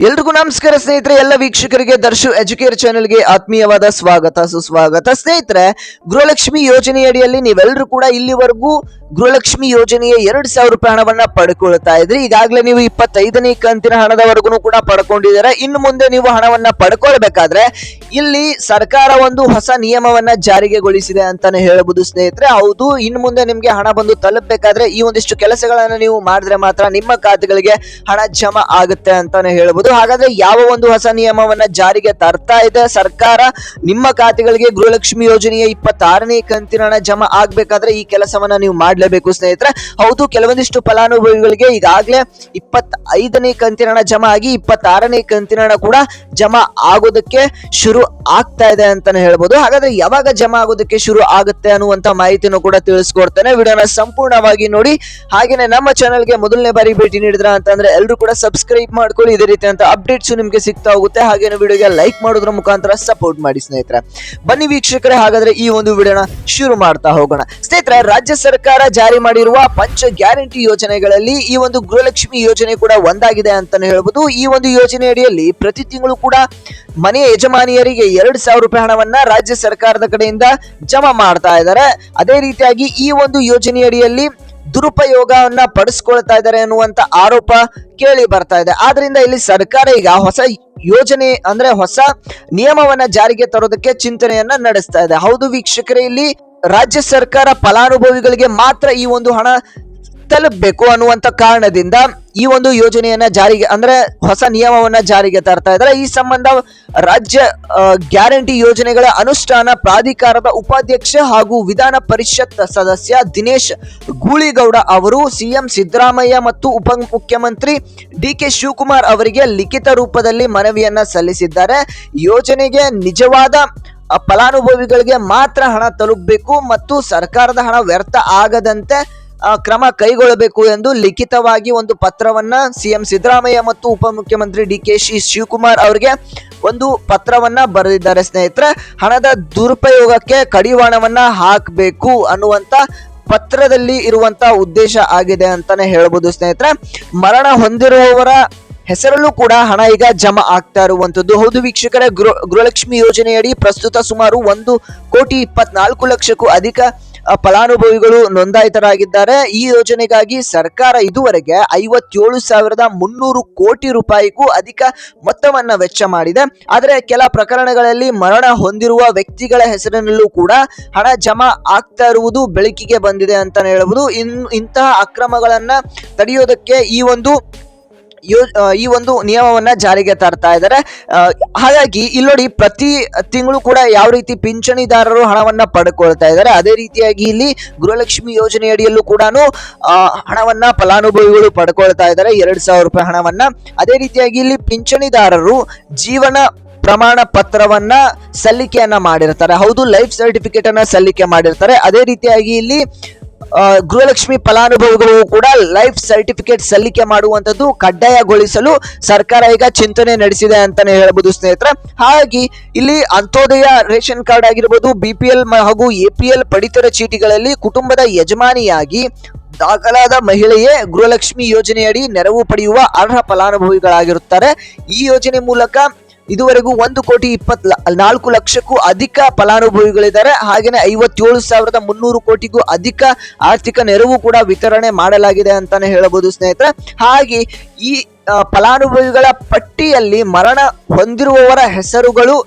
ಎಲ್ರಿಗೂ ನಮಸ್ಕಾರ ಸ್ನೇಹಿತರೆ. ಎಲ್ಲ ವೀಕ್ಷಕರಿಗೆ ದರ್ಶು ಎಜುಕೇರ್ ಚಾನೆಲ್ಗೆ ಆತ್ಮೀಯವಾದ ಸ್ವಾಗತ ಸುಸ್ವಾಗತ. ಸ್ನೇಹಿತರೆ, ಗೃಹಲಕ್ಷ್ಮಿ ಯೋಜನೆಯಡಿಯಲ್ಲಿ ನೀವೆಲ್ಲರೂ ಕೂಡ ಇಲ್ಲಿವರೆಗೂ ಗೃಹಲಕ್ಷ್ಮಿ ಯೋಜನೆಯ 2,000 ರೂಪಾಯಿ ಹಣವನ್ನ ಪಡ್ಕೊಳ್ತಾ ಇದ್ರಿ. ಈಗಾಗಲೇ ನೀವು 25ನೇ ಕಂತಿನ ಹಣದವರೆಗೂ ಕೂಡ ಪಡ್ಕೊಂಡಿದ್ದೀರಾ. ಇನ್ನು ಮುಂದೆ ನೀವು ಹಣವನ್ನ ಪಡ್ಕೊಳ್ಬೇಕಾದ್ರೆ ಇಲ್ಲಿ ಸರ್ಕಾರ ಒಂದು ಹೊಸ ನಿಯಮವನ್ನ ಜಾರಿಗೆಗೊಳಿಸಿದೆ ಅಂತಾನೆ ಹೇಳಬಹುದು ಸ್ನೇಹಿತರೆ. ಹೌದು, ಇನ್ನು ಮುಂದೆ ನಿಮ್ಗೆ ಹಣ ಬಂದು ತಲುಪಬೇಕಾದ್ರೆ ಈ ಒಂದಿಷ್ಟು ಕೆಲಸಗಳನ್ನ ನೀವು ಮಾಡಿದ್ರೆ ಮಾತ್ರ ನಿಮ್ಮ ಖಾತೆಗಳಿಗೆ ಹಣ ಜಮಾ ಆಗುತ್ತೆ ಅಂತಾನೆ ಹೇಳಬಹುದು. ಹಾಗಾದ್ರೆ ಯಾವ ಒಂದು ಹೊಸ ನಿಯಮವನ್ನ ಜಾರಿಗೆ ತರ್ತಾ ಇದೆ ಸರ್ಕಾರ? ನಿಮ್ಮ ಖಾತೆಗಳಿಗೆ ಗೃಹಲಕ್ಷ್ಮಿ ಯೋಜನೆಯ 26ನೇ ಕಂತಿನ ಹಣ ಜಮಾ ಆಗ್ಬೇಕಾದ್ರೆ ಈ ಕೆಲಸವನ್ನ ನೀವು ಮಾಡ್ಲೇಬೇಕು ಸ್ನೇಹಿತರೆ. ಹೌದು, ಕೆಲವೊಂದಿಷ್ಟು ಫಲಾನುಭವಿಗಳಿಗೆ ಈಗಾಗಲೇ 25ನೇ ಕಂತಿನ ಹಣ ಜಮಾ ಆಗಿ 26ನೇ ಕಂತಿನ ಹಣ ಕೂಡ ಜಮಾ ಆಗೋದಕ್ಕೆ ಶುರು ಆಗ್ತಾ ಇದೆ ಅಂತಾನೆ ಹೇಳ್ಬೋದು. ಹಾಗಾದ್ರೆ ಯಾವಾಗ ಜಮಾ ಆಗೋದಕ್ಕೆ ಶುರು ಆಗುತ್ತೆ ಅನ್ನುವಂತ ಮಾಹಿತಿಯನ್ನು ಕೂಡ ತಿಳಿಸ್ಕೊಡ್ತೇನೆ. ವಿಡಿಯೋನ ಸಂಪೂರ್ಣವಾಗಿ ನೋಡಿ. ಹಾಗೇನೆ ನಮ್ಮ ಚಾನೆಲ್ಗೆ ಮೊದಲನೇ ಬಾರಿ ಭೇಟಿ ನೀಡಿದ್ರ ಅಂತಂದ್ರೆ ಎಲ್ಲರೂ ಕೂಡ ಸಬ್ಸ್ಕ್ರೈಬ್ ಮಾಡ್ಕೊಳ್ಳಿ. ಇದೇ ರೀತಿ ಅಂತ ಅಪ್ಡೇಟ್ಸ್ ನಿಮ್ಗೆ ಸಿಗ್ತಾ ಹೋಗುತ್ತೆ. ಹಾಗೇನೆ ವಿಡಿಯೋಗೆ ಲೈಕ್ ಮಾಡೋದ್ರ ಮುಖಾಂತರ ಸಪೋರ್ಟ್ ಮಾಡಿ ಸ್ನೇಹಿತರೆ. ಬನ್ನಿ ವೀಕ್ಷಕರೇ, ಹಾಗಾದ್ರೆ ಈ ಒಂದು ವಿಡಿಯೋನ ಶುರು ಮಾಡ್ತಾ ಹೋಗೋಣ. ಸ್ನೇಹಿತರೆ, ರಾಜ್ಯ ಸರ್ಕಾರ ಜಾರಿ ಮಾಡಿರುವ ಪಂಚ ಗ್ಯಾರಂಟಿ ಯೋಜನೆಗಳಲ್ಲಿ ಈ ಒಂದು ಗೃಹಲಕ್ಷ್ಮಿ ಯೋಜನೆ ಕೂಡ ಒಂದಾಗಿದೆ ಅಂತಾನೆ ಹೇಳ್ಬೋದು. ಈ ಒಂದು ಯೋಜನೆ ಅಡಿಯಲ್ಲಿ ಪ್ರತಿ ತಿಂಗಳು ಕೂಡ ಮನೆಯ ಯಜಮಾನಿಯರಿಗೆ 2,000 ರೂಪಾಯಿ ಹಣವನ್ನ ರಾಜ್ಯ ಸರ್ಕಾರದ ಕಡೆಯಿಂದ ಜಮಾ ಮಾಡ್ತಾ ಇದ್ದಾರೆ. ಅದೇ ರೀತಿಯಾಗಿ ಈ ಒಂದು ಯೋಜನೆ ಅಡಿಯಲ್ಲಿ ದುರುಪಯೋಗವನ್ನ ಪಡಿಸ್ಕೊಳ್ತಾ ಇದ್ದಾರೆ ಅನ್ನುವಂತ ಆರೋಪ ಕೇಳಿ ಬರ್ತಾ ಇದೆ. ಆದ್ರಿಂದ ಇಲ್ಲಿ ಸರ್ಕಾರ ಈಗ ಹೊಸ ಯೋಜನೆ ಅಂದ್ರೆ ಹೊಸ ನಿಯಮವನ್ನ ಜಾರಿಗೆ ತರೋದಕ್ಕೆ ಚಿಂತನೆಯನ್ನ ನಡೆಸ್ತಾ ಇದೆ. ಹೌದು ವೀಕ್ಷಕರೇ, ಇಲ್ಲಿ ರಾಜ್ಯ ಸರ್ಕಾರ ಫಲಾನುಭವಿಗಳಿಗೆ ಮಾತ್ರ ಈ ಒಂದು ಹಣ ತಲುಪಬೇಕು ಅನ್ನುವಂತ ಕಾರಣದಿಂದ ಈ ಒಂದು ಯೋಜನೆಯನ್ನ ಜಾರಿಗೆ ಅಂದ್ರೆ ಹೊಸ ನಿಯಮವನ್ನ ಜಾರಿಗೆ ತರ್ತಾ ಇದ್ದಾರೆ. ಈ ಸಂಬಂಧ ರಾಜ್ಯ ಗ್ಯಾರಂಟಿ ಯೋಜನೆಗಳ ಅನುಷ್ಠಾನ ಪ್ರಾಧಿಕಾರದ ಉಪಾಧ್ಯಕ್ಷ ಹಾಗೂ ವಿಧಾನ ಪರಿಷತ್ ಸದಸ್ಯ ದಿನೇಶ್ ಗೂಳಿಗೌಡ ಅವರು ಸಿಎಂ ಸಿದ್ದರಾಮಯ್ಯ ಮತ್ತು ಉಪಮುಖ್ಯಮಂತ್ರಿ ಡಿ.ಕೆ. ಶಿವಕುಮಾರ್ ಅವರಿಗೆ ಲಿಖಿತ ರೂಪದಲ್ಲಿ ಮನವಿಯನ್ನ ಸಲ್ಲಿಸಿದ್ದಾರೆ. ಯೋಜನೆಗೆ ನಿಜವಾದ ಫಲಾನುಭವಿಗಳಿಗೆ ಮಾತ್ರ ಹಣ ತಲುಪಬೇಕು ಮತ್ತು ಸರ್ಕಾರದ ಹಣ ವ್ಯರ್ಥ ಆಗದಂತೆ ಕ್ರಮ ಕೈಗೊಳ್ಳಬೇಕು ಎಂದು ಲಿಖಿತವಾಗಿ ಒಂದು ಪತ್ರವನ್ನ ಸಿಎಂ ಸಿದ್ದರಾಮಯ್ಯ ಮತ್ತು ಉಪಮುಖ್ಯಮಂತ್ರಿ ಡಿ.ಕೆ. ಶಿವಕುಮಾರ್ ಅವರಿಗೆ ಒಂದು ಪತ್ರವನ್ನ ಬರೆದಿದ್ದಾರೆ ಸ್ನೇಹಿತರೆ. ಹಣದ ದುರುಪಯೋಗಕ್ಕೆ ಕಡಿವಾಣವನ್ನ ಹಾಕಬೇಕು ಅನ್ನುವಂತ ಪತ್ರದಲ್ಲಿ ಇರುವಂತ ಉದ್ದೇಶ ಆಗಿದೆ ಅಂತಾನೆ ಹೇಳ್ಬೋದು ಸ್ನೇಹಿತರೆ. ಮರಣ ಹೊಂದಿರುವವರ ಹೆಸರಲ್ಲೂ ಕೂಡ ಹಣ ಈಗ ಜಮಾ ಆಗ್ತಾ ಇರುವಂತದ್ದು. ಹೌದು ವೀಕ್ಷಕರೇ, ಗೃಹಲಕ್ಷ್ಮಿ ಯೋಜನೆಯಡಿ ಪ್ರಸ್ತುತ ಸುಮಾರು 1,24,00,000ಕ್ಕೂ ಅಧಿಕ ಫಲಾನುಭವಿಗಳು ನೋಂದಾಯಿತರಾಗಿದ್ದಾರೆ. ಈ ಯೋಜನೆಗಾಗಿ ಸರ್ಕಾರ ಇದುವರೆಗೆ 57,300 ಕೋಟಿ ರೂಪಾಯಿಗೂ ಅಧಿಕ ಮೊತ್ತವನ್ನ ವೆಚ್ಚ ಮಾಡಿದೆ. ಆದರೆ ಕೆಲ ಪ್ರಕರಣಗಳಲ್ಲಿ ಮರಣ ಹೊಂದಿರುವ ವ್ಯಕ್ತಿಗಳ ಹೆಸರಿನಲ್ಲೂ ಕೂಡ ಹಣ ಜಮಾ ಆಗ್ತಾ ಇರುವುದು ಬೆಳಕಿಗೆ ಬಂದಿದೆ ಅಂತಾನೆ ಹೇಳಬಹುದು. ಇಂತಹ ಅಕ್ರಮಗಳನ್ನ ತಡೆಯೋದಕ್ಕೆ ಈ ಒಂದು ನಿಯಮವನ್ನ ಜಾರಿಗೆ ತರ್ತಾ ಇದ್ದಾರೆ. ಹಾಗಾಗಿ ಇಲ್ಲಿ ನೋಡಿ, ಪ್ರತಿ ತಿಂಗಳು ಕೂಡ ಯಾವ ರೀತಿ ಪಿಂಚಣಿದಾರರು ಹಣವನ್ನ ಪಡ್ಕೊಳ್ತಾ ಇದ್ದಾರೆ, ಅದೇ ರೀತಿಯಾಗಿ ಇಲ್ಲಿ ಗೃಹಲಕ್ಷ್ಮಿ ಯೋಜನೆ ಅಡಿಯಲ್ಲೂ ಕೂಡ ಹಣವನ್ನ ಫಲಾನುಭವಿಗಳು ಪಡ್ಕೊಳ್ತಾ ಇದ್ದಾರೆ, 2,000 ರೂಪಾಯಿ ಹಣವನ್ನ. ಅದೇ ರೀತಿಯಾಗಿ ಇಲ್ಲಿ ಪಿಂಚಣಿದಾರರು ಜೀವನ ಪ್ರಮಾಣ ಪತ್ರವನ್ನ ಸಲ್ಲಿಕೆಯನ್ನ ಮಾಡಿರ್ತಾರೆ. ಹೌದು, ಲೈಫ್ ಸರ್ಟಿಫಿಕೇಟ್ ಅನ್ನ ಸಲ್ಲಿಕೆ ಮಾಡಿರ್ತಾರೆ. ಅದೇ ರೀತಿಯಾಗಿ ಇಲ್ಲಿ ಗೃಹಲಕ್ಷ್ಮಿ ಫಲಾನುಭವಿಗಳು ಕೂಡ ಲೈಫ್ ಸರ್ಟಿಫಿಕೇಟ್ ಸಲ್ಲಿಕೆ ಮಾಡುವಂತದ್ದು ಕಡ್ಡಾಯಗೊಳಿಸಲು ಸರ್ಕಾರ ಈಗ ಚಿಂತನೆ ನಡೆಸಿದೆ ಅಂತಾನೆ ಹೇಳಬಹುದು ಸ್ನೇಹಿತರೆ. ಹಾಗಾಗಿ ಇಲ್ಲಿ ಅಂತ್ಯೋದಯ ರೇಷನ್ ಕಾರ್ಡ್ ಆಗಿರ್ಬೋದು, BPL ಹಾಗೂ APL ಪಡಿತರ ಚೀಟಿಗಳಲ್ಲಿ ಕುಟುಂಬದ ಯಜಮಾನಿಯಾಗಿ ದಾಖಲಾದ ಮಹಿಳೆಯೇ ಗೃಹಲಕ್ಷ್ಮಿ ಯೋಜನೆಯಡಿ ನೆರವು ಪಡೆಯುವ ಅರ್ಹ ಫಲಾನುಭವಿಗಳಾಗಿರುತ್ತಾರೆ. ಈ ಯೋಜನೆ ಮೂಲಕ ಇದುವರೆಗೂ 1,24,00,000ಕ್ಕೂ ಅಧಿಕ ಫಲಾನುಭವಿಗಳಿದ್ದಾರೆ. ಹಾಗೇನೆ 57,300 ಕೋಟಿಗೂ ಅಧಿಕ ಆರ್ಥಿಕ ನೆರವು ಕೂಡ ವಿತರಣೆ ಮಾಡಲಾಗಿದೆ ಅಂತಾನೆ ಹೇಳಬಹುದು ಸ್ನೇಹಿತರೆ. ಹಾಗೆ ಈ ಫಲಾನುಭವಿಗಳ ಪಟ್ಟಿಯಲ್ಲಿ ಮರಣ ಹೊಂದಿರುವವರ ಹೆಸರುಗಳು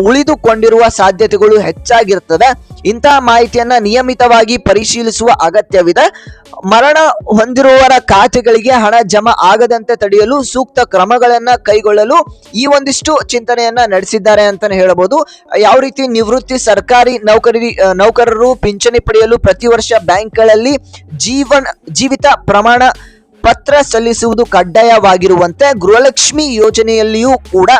ಉಳಿದುಕೊಂಡಿರುವ ಸಾಧ್ಯತೆಗಳು ಹೆಚ್ಚಾಗಿರ್ತದೆ. ಇಂತಹ ಮಾಹಿತಿಯನ್ನ ನಿಯಮಿತವಾಗಿ ಪರಿಶೀಲಿಸುವ ಅಗತ್ಯವಿದೆ. ಮರಣ ಹೊಂದಿರುವವರ ಖಾತೆಗಳಿಗೆ ಹಣ ಜಮಾ ಆಗದಂತೆ ತಡೆಯಲು ಸೂಕ್ತ ಕ್ರಮಗಳನ್ನ ಕೈಗೊಳ್ಳಲು ಈ ಒಂದಿಷ್ಟು ಚಿಂತನೆಯನ್ನ ನಡೆಸಿದ್ದಾರೆ ಅಂತಾನೆ ಹೇಳಬಹುದು. ಯಾವ ರೀತಿ ನಿವೃತ್ತಿ ಸರ್ಕಾರಿ ನೌಕರರು ಪಿಂಚಣಿ ಪಡೆಯಲು ಪ್ರತಿ ವರ್ಷ ಬ್ಯಾಂಕ್ಗಳಲ್ಲಿ ಜೀವಿತ ಪ್ರಮಾಣ ಪತ್ರ ಸಲ್ಲಿಸುವುದು ಕಡ್ಡಾಯವಾಗಿರುವಂತೆ ಗೃಹಲಕ್ಷ್ಮಿ ಯೋಜನೆಯಲ್ಲಿಯೂ ಕೂಡ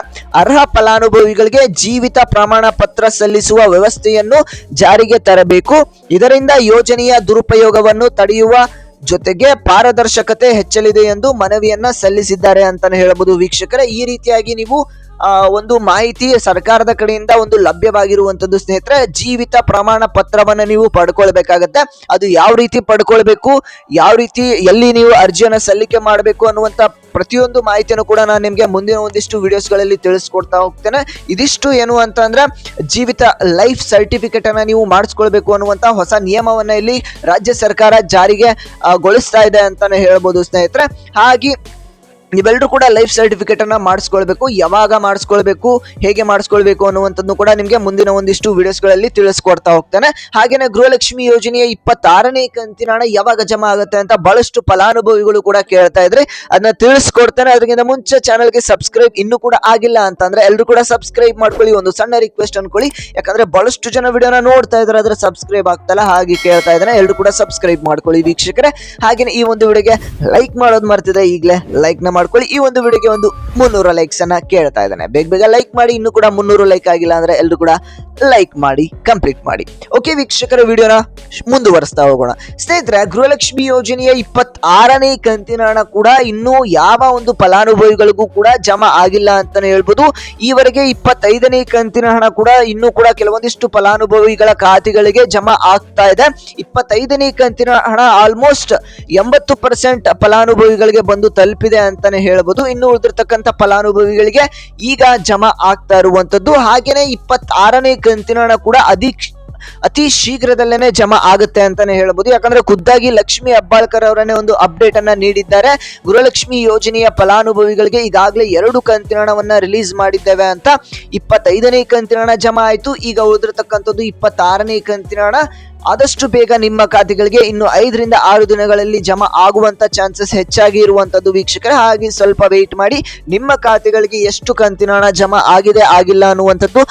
ಅರ್ಹ ಫಲಾನುಭವಿಗಳಿಗೆ ಜೀವಿತ ಪ್ರಮಾಣ ಪತ್ರ ಸಲ್ಲಿಸುವ ವ್ಯವಸ್ಥೆಯನ್ನು ಜಾರಿಗೆ ತರಬೇಕು. ಇದರಿಂದ ಯೋಜನೆಯ ದುರುಪಯೋಗವನ್ನು ತಡೆಯುವ ಜೊತೆಗೆ ಪಾರದರ್ಶಕತೆ ಹೆಚ್ಚಲಿದೆ ಎಂದು ಮನವಿಯನ್ನ ಸಲ್ಲಿಸಿದ್ದಾರೆ ಅಂತಾನೆ ಹೇಳಬಹುದು ವೀಕ್ಷಕರೇ. ಈ ರೀತಿಯಾಗಿ ನೀವು ಒಂದು ಮಾಹಿತಿ ಸರ್ಕಾರದ ಕಡೆಯಿಂದ ಒಂದು ಲಭ್ಯವಾಗಿರುವಂತದ್ದು ಸ್ನೇಹಿತರೆ. ಜೀವಿತ ಪ್ರಮಾಣ ಪತ್ರವನ್ನ ನೀವು ಪಡ್ಕೊಳ್ಬೇಕಾಗತ್ತೆ. ಅದು ಯಾವ ರೀತಿ ಪಡ್ಕೊಳ್ಬೇಕು, ಯಾವ ರೀತಿ ಎಲ್ಲಿ ನೀವು ಅರ್ಜಿಯನ್ನ ಸಲ್ಲಿಕೆ ಮಾಡಬೇಕು ಅನ್ನುವಂತ ಪ್ರತಿಯೊಂದು ಮಾಹಿತಿಯನ್ನು ಕೂಡ ನಾನು ನಿಮಗೆ ಮುಂದಿನ ಒಂದಿಷ್ಟು ವಿಡಿಯೋಸ್ಗಳಲ್ಲಿ ತಿಳಿಸ್ಕೊಡ್ತಾ ಹೋಗ್ತೇನೆ. ಇದಿಷ್ಟು ಏನು ಅಂತ ಅಂದ್ರೆ ಜೀವಿತ ಲೈಫ್ ಸರ್ಟಿಫಿಕೇಟ್ ಅನ್ನ ನೀವು ಮಾಡಿಸ್ಕೊಳ್ಬೇಕು ಅನ್ನುವಂತ ಹೊಸ ನಿಯಮವನ್ನ ಇಲ್ಲಿ ರಾಜ್ಯ ಸರ್ಕಾರ ಜಾರಿಗೆ ಗೊಳಿಸ್ತಾ ಇದೆ ಅಂತಾನೆ ಹೇಳ್ಬೋದು ಸ್ನೇಹಿತರೆ. ಹಾಗೆ ನೀವೆಲ್ಲರೂ ಕೂಡ ಲೈಫ್ ಸರ್ಟಿಫಿಕೇಟ್ ಅನ್ನ ಮಾಡಿಸ್ಕೊಳ್ಬೇಕು. ಯಾವಾಗ ಮಾಡಿಸ್ಕೊಳ್ಬೇಕು, ಹೇಗೆ ಮಾಡಿಸ್ಕೊಳ್ಬೇಕು ಅನ್ನುವಂಥದ್ದು ಕೂಡ ನಿಮಗೆ ಮುಂದಿನ ಒಂದಿಷ್ಟು ವಿಡಿಯೋಸ್ಗಳಲ್ಲಿ ತಿಳಿಸ್ಕೊಡ್ತಾ ಹೋಗ್ತೇನೆ. ಹಾಗೇನೆ ಗೃಹಲಕ್ಷ್ಮಿ ಯೋಜನೆಯ 26ನೇ ಕಂತಿನ ಹಣ ಯಾವಾಗ ಜಮಾ ಆಗುತ್ತೆ ಅಂತ ಬಹಳಷ್ಟು ಫಲಾನುಭವಿಗಳು ಕೂಡ ಕೇಳ್ತಾ ಇದ್ರೆ ಅದನ್ನ ತಿಳಿಸ್ಕೊಡ್ತೇನೆ. ಅದಕ್ಕಿಂತ ಮುಂಚೆ ಚಾನಲ್ಗೆ ಸಬ್ಸ್ಕ್ರೈಬ್ ಇನ್ನೂ ಕೂಡ ಆಗಿಲ್ಲ ಅಂತಂದ್ರೆ ಎಲ್ಲರೂ ಕೂಡ ಸಬ್ಸ್ಕ್ರೈಬ್ ಮಾಡ್ಕೊಳ್ಳಿ. ಒಂದು ಸಣ್ಣ ರಿಕ್ವೆಸ್ಟ್ ಅನ್ಕೊಳ್ಳಿ, ಯಾಕಂದ್ರೆ ಬಹಳಷ್ಟು ಜನ ವಿಡಿಯೋನ ನೋಡ್ತಾ ಇದ್ರೆ ಆದ್ರೆ ಸಬ್ಸ್ಕ್ರೈಬ್ ಆಗ್ತಲ್ಲ, ಹಾಗೆ ಕೇಳ್ತಾ ಇದ್ದಾನೆ. ಎಲ್ಲರೂ ಕೂಡ ಸಬ್ಸ್ಕ್ರೈಬ್ ಮಾಡ್ಕೊಳ್ಳಿ ವೀಕ್ಷಕರೇ. ಹಾಗೇನೆ ಈ ಒಂದು ವಿಡಿಯೋಗೆ ಲೈಕ್ ಮಾಡೋದು ಮರ್ತಿದೆ, ಈಗಲೇ ಲೈಕ್ ನ ಮಾಡ್ಕೊಳ್ಳಿ. ಈ ಒಂದು ವಿಡಿಯೋಗೆ ಒಂದು 300 ಲೈಕ್ಸ್ ಅನ್ನ ಕೇಳ್ತಾ ಇದ್ದಾನೆ. ಬೇಗ ಲೈಕ್ ಮಾಡಿ. ಇನ್ನು ಕೂಡ 300 ಲೈಕ್ ಆಗಿಲ್ಲ ಅಂದ್ರೆ ಎಲ್ಲರೂ ಕೂಡ ಲೈಕ್ ಮಾಡಿ ಕಂಪ್ಲೀಟ್ ಮಾಡಿ. ಓಕೆ ವೀಕ್ಷಕರ, ವಿಡಿಯೋನ ಮುಂದುವರಿಸ್ತಾ ಹೋಗೋಣ ಸ್ನೇಹಿತರೆ. ಗೃಹಲಕ್ಷ್ಮಿ ಯೋಜನೆಯ 26ನೇ ಕಂತಿನ ಹಣ ಕೂಡ ಇನ್ನು ಯಾವ ಒಂದು ಫಲಾನುಭವಿಗಳಿಗೂ ಕೂಡ ಜಮಾ ಆಗಿಲ್ಲ ಅಂತಾನೆ ಹೇಳ್ಬೋದು. ಈವರೆಗೆ 25ನೇ ಕಂತಿನ ಹಣ ಕೂಡ ಇನ್ನೂ ಕೂಡ ಕೆಲವೊಂದಿಷ್ಟು ಫಲಾನುಭವಿಗಳ ಖಾತೆಗಳಿಗೆ ಜಮಾ ಆಗ್ತಾ ಇದೆ. 25ನೇ ಕಂತಿನ ಹಣ ಆಲ್ಮೋಸ್ಟ್ 80% ಫಲಾನುಭವಿಗಳಿಗೆ ಬಂದು ತಲುಪಿದೆ ಅಂತಾನೆ ಹೇಳ್ಬೋದು. ಇನ್ನು ಉಳಿದಿರ್ತಕ್ಕಂಥ ಫಲಾನುಭವಿಗಳಿಗೆ ಈಗ ಜಮಾ ಆಗ್ತಾ ಇರುವಂತದ್ದು. ಹಾಗೇನೆ 26ನೇ ಕಂತಿನ ಹಣ ಕೂಡ ಅತಿ ಶೀಘ್ರದಲ್ಲೇನೆ ಜಮಾ ಆಗುತ್ತೆ ಅಂತಾನೆ ಹೇಳ್ಬೋದು. ಯಾಕಂದ್ರೆ ಖುದ್ದಾಗಿ ಲಕ್ಷ್ಮಿ ಹೆಬ್ಬಾಳ್ಕರ್ ಅವರನ್ನೇ ಒಂದು ಅಪ್ಡೇಟ್ ಅನ್ನ ನೀಡಿದ್ದಾರೆ. ಗೃಹಲಕ್ಷ್ಮಿ ಯೋಜನೆಯ ಫಲಾನುಭವಿಗಳಿಗೆ ಈಗಾಗಲೇ 2 ಕಂತಿನ ಹಣವನ್ನ ರಿಲೀಸ್ ಮಾಡಿದ್ದೇವೆ ಅಂತ. 25ನೇ ಕಂತಿನ ಹಣ ಜಮಾ ಆಯ್ತು. ಈಗ ಉಳಿದಿರ್ತಕ್ಕಂಥದ್ದು 26ನೇ ಕಂತಿನ ಹಣ ಆದಷ್ಟು ಬೇಗ ನಿಮ್ಮ ಖಾತೆಗಳಿಗೆ ಇನ್ನು 5 ರಿಂದ 6 ದಿನಗಳಲ್ಲಿ ಜಮಾ ಆಗುವಂತ ಚಾನ್ಸಸ್ ಹೆಚ್ಚಾಗಿ ಇರುವಂತದ್ದು ವೀಕ್ಷಕರೇ. ಹಾಗೆ ಸ್ವಲ್ಪ ವೇಟ್ ಮಾಡಿ. ನಿಮ್ಮ ಖಾತೆಗಳಿಗೆ ಎಷ್ಟು ಕಂತಿನ ಹಣ ಜಮಾ ಆಗಿದೆ ಆಗಿಲ್ಲ ಅನ್ನುವಂಥದ್ದು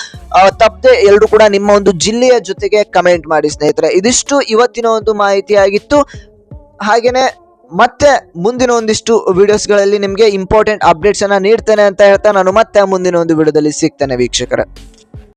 ತಪ್ಪದೆ ಎಲ್ಲರೂ ಕೂಡ ನಿಮ್ಮ ಒಂದು ಜಿಲ್ಲೆಯ ಜೊತೆಗೆ ಕಮೆಂಟ್ ಮಾಡಿ ಸ್ನೇಹಿತರೆ. ಇದಿಷ್ಟು ಇವತ್ತಿನ ಒಂದು ಮಾಹಿತಿ ಆಗಿತ್ತು. ಹಾಗೇನೆ ಮತ್ತೆ ಮುಂದಿನ ಒಂದಿಷ್ಟು ವಿಡಿಯೋಸ್ಗಳಲ್ಲಿ ನಿಮಗೆ ಇಂಪಾರ್ಟೆಂಟ್ ಅಪ್ಡೇಟ್ಸ್ ಅನ್ನ ನೀಡ್ತೇನೆ ಅಂತ ಹೇಳ್ತಾ ನಾನು ಮತ್ತೆ ಮುಂದಿನ ಒಂದು ವಿಡಿಯೋದಲ್ಲಿ ಸಿಗ್ತೇನೆ ವೀಕ್ಷಕರೇ.